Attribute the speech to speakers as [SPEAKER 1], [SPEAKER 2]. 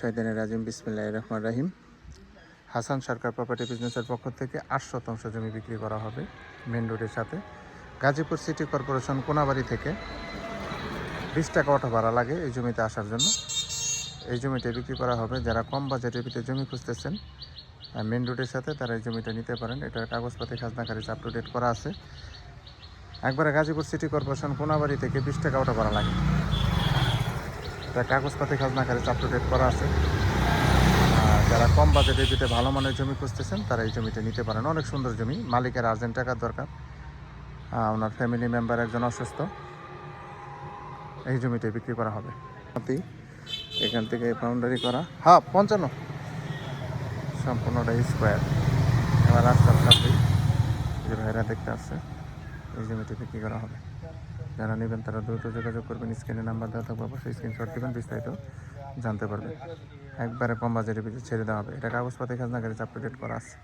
[SPEAKER 1] শহীদিনের রাজিম বিসমিল্লাহির রহমানির রহিম। হাসান সরকার প্রপার্টি বিজনেসের পক্ষ থেকে 8 শতাংশ জমি বিক্রি করা হবে মেন রোডের সাথে। গাজীপুর সিটি কর্পোরেশন কোনাবাড়ি থেকে 20 টাকা অটো ভাড়া লাগে এই জমিতে আসার জন্য। এই জমিটা বিক্রি করা হবে। যারা কম বাজেটের ভিতরে জমি খুঁজতেছেন মেন রোডের সাথে, তারা এই জমিটা নিতে পারেন। এটার কাগজপাতি খাজনা খারিজ আপ টু ডেট করা আছে। একবারে গাজীপুর সিটি কর্পোরেশন কোনাবাড়ি থেকে 20 টাকা অটো ভাড়া লাগে। এটা কাগজপাতি খাজনা খারিজ আপ টু ডেট করা আছে। যারা কম বাজেটের ভিতরে ভালো মানের জমি খুঁজতেছেন তারা এই জমিটা নিতে পারেন। অনেক সুন্দর জমি, মালিকের আর্জেন্ট টাকার দরকার, ওনার ফ্যামিলি মেম্বার একজন অসুস্থ। এই জমিটা বিক্রি করা হবে। এখান থেকে বাউন্ডারি করা 55 সম্পূর্ণটা স্কোয়ার। এবার রাস্তার সাথে যে ভাইরা দেখতে আসছে, এই জমিটা বিক্রি করা হবে। যারা নেবেন তারা দ্রুত যোগাযোগ করবেন। স্ক্রিনে নাম্বার দেওয়া থাকবে, অবশ্যই স্ক্রিনশট দেবেন, বিস্তারিত জানতে পারবেন। একবারে কম বাজেটের ভিতরে ছেড়ে দেওয়া হবে। এটা কাগজপাতি খাজনা খারিজ আপ টু ডেট করা আছে।